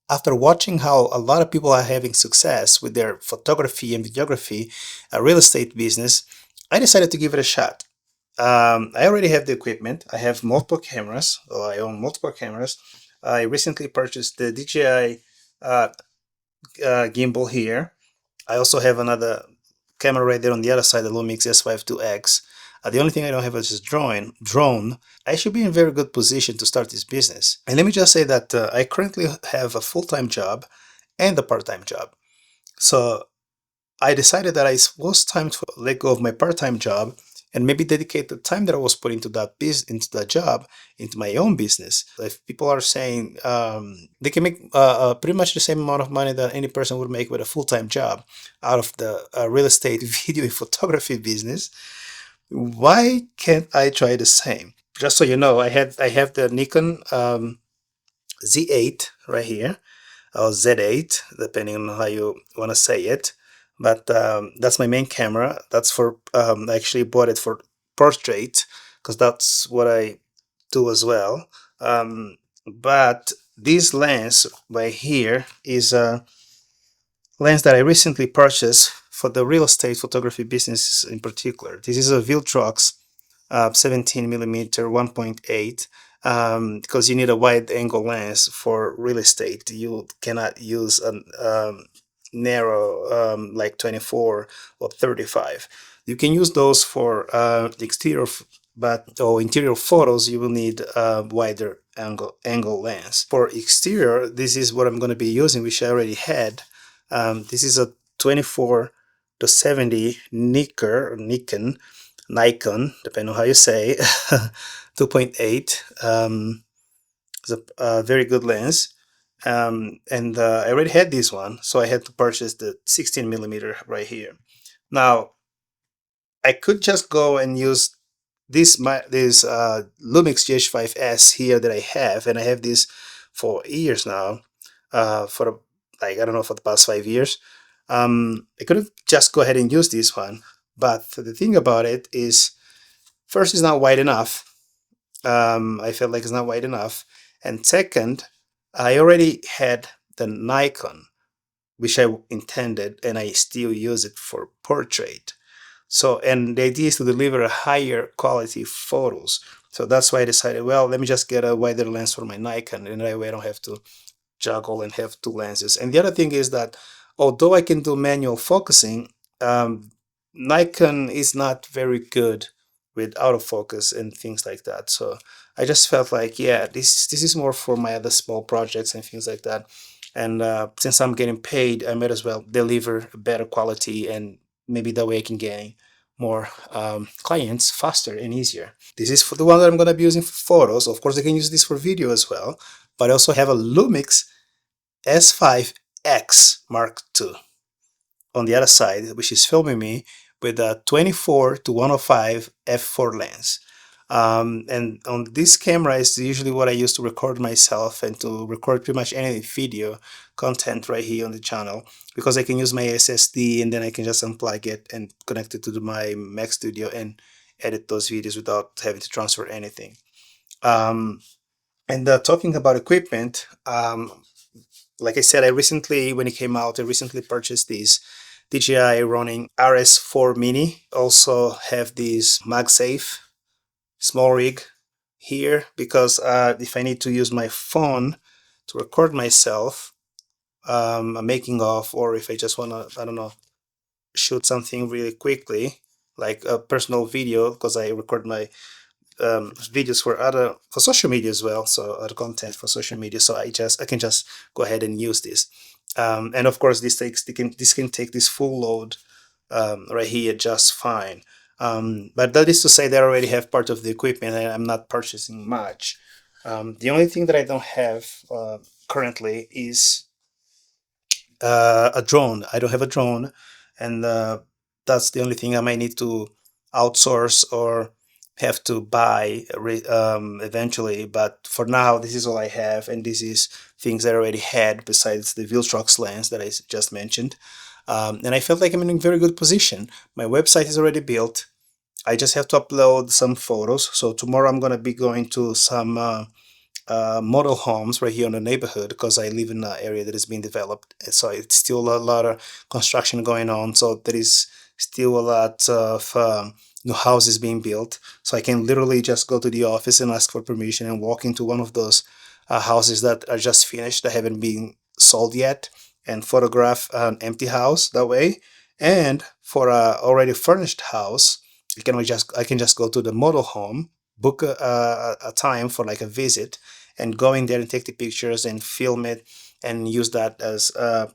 After watching how a lot of people are having success with their photography and videography, real estate business, I decided to give it a shot. I already have the equipment. I have multiple cameras. Or I own multiple cameras. I recently purchased the DJI uh, gimbal here. I also have another camera right there on the other side, the Lumix S5 II X. The only thing I don't have is this drone. I should be in very good position to start this business. And let me just say that I currently have a full-time job and a part-time job. So I decided that it was time to let go of my part-time job and maybe dedicate the time that I was putting into into that job, into my own business. If people are saying they can make pretty much the same amount of money that any person would make with a full-time job out of the real estate, video, and photography business, why can't I try the same? Just so you know, I have the Nikon Z8 right here, or Z8, depending on how you want to say it. But that's my main camera. That's for I actually bought it for portrait because that's what I do as well. But this lens right here is a lens that I recently purchased for the real estate photography business in particular. This is a Viltrox 17 millimeter 1.8, because you need a wide angle lens for real estate. You cannot use a narrow like 24 or 35. You can use those for the exterior, but interior photos you will need a wider angle lens. For exterior, this is what I'm going to be using, which I already had. This is a 24 to 70 Nikon, depending on how you say, 2.8. It's a very good lens. And I already had this one, so I had to purchase the 16 millimeter right here. Now, I could just go and use this Lumix GH5S here that I have, and I have this for years now, for like, I don't know, for the past 5 years. I could have just go ahead and use this one, but the thing about it is, first, it's not wide enough. I felt like it's not wide enough, and second, I already had the Nikon, which I intended, and I still use it for portrait. So, and the idea is to deliver a higher quality photos. So that's why I decided, well, let me just get a wider lens for my Nikon, and that way I don't have to juggle and have two lenses. And the other thing is that although I can do manual focusing, Nikon is not very good with autofocus and things like that. So I just felt like, yeah, this is more for my other small projects and things like that. And since I'm getting paid, I might as well deliver better quality, and maybe that way I can gain more clients faster and easier. This is for the one that I'm going to be using for photos. Of course, I can use this for video as well, but I also have a Lumix S5X Mark II on the other side, which is filming me with a 24 to 105 f4 lens. And on this camera is usually what I use to record myself and to record pretty much any video content right here on the channel, because I can use my SSD and then I can just unplug it and connect it to my Mac Studio and edit those videos without having to transfer anything. And talking about equipment, like I said, when it came out, I recently purchased these DJI running RS4 Mini. Also have this MagSafe small rig here, because if I need to use my phone to record myself, a making of, or if I just want to, I don't know, shoot something really quickly, like a personal video, because I record my videos for social media as well, so other content for social media. So I can just go ahead and use this. And of course, this can take this full load right here just fine. But that is to say that I already have part of the equipment and I'm not purchasing much. The only thing that I don't have currently is a drone. I don't have a drone, and that's the only thing I might need to outsource or have to buy eventually. But for now, this is all I have, and this is things that I already had besides the Viltrox lens that I just mentioned. And I felt like I'm in a very good position. My website is already built. I just have to upload some photos. So tomorrow I'm going to be going to some model homes right here in the neighborhood because I live in an area that is being developed. And so it's still a lot of construction going on. So there is still a lot of new houses being built. So I can literally just go to the office and ask for permission and walk into one of those houses that are just finished, that haven't been sold yet, and photograph an empty house that way. And for a already furnished house, I can just go to the model home, book a time for like a visit, and go in there and take the pictures and film it and use that as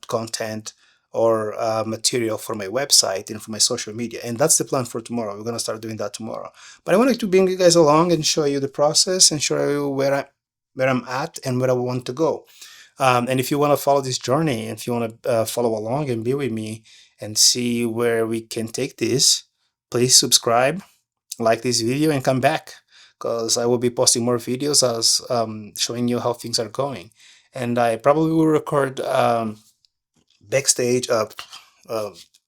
content or material for my website and for my social media. And that's the plan for tomorrow. We're going to start doing that tomorrow. But I wanted to bring you guys along and show you the process and show you where I'm at and where I want to go. And if you want to follow this journey, if you want to follow along and be with me and see where we can take this, please subscribe, like this video, and come back, because I will be posting more videos as showing you how things are going. And I probably will record backstage uh,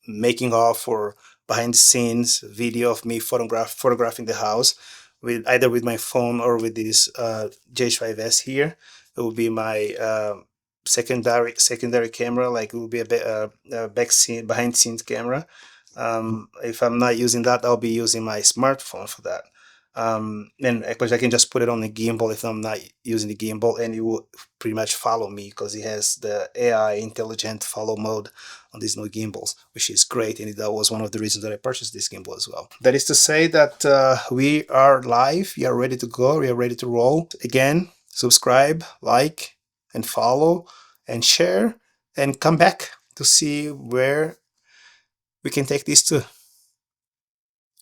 making of or behind the scenes video of me photographing the house with either with my phone or with this GH5S here. It will be my secondary camera, like it will be a behind scenes camera. If I'm not using that, I'll be using my smartphone for that. And of course I can just put it on the gimbal if I'm not using the gimbal, and it will pretty much follow me because it has the AI intelligent follow mode on these new gimbals, which is great. And that was one of the reasons that I purchased this gimbal as well. That is to say that we are live, we are ready to go, we are ready to roll. Again, subscribe, like, and follow, and share, and come back to see where we can take this to.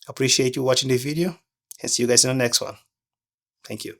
Appreciate you watching the video, and see you guys in the next one. Thank you.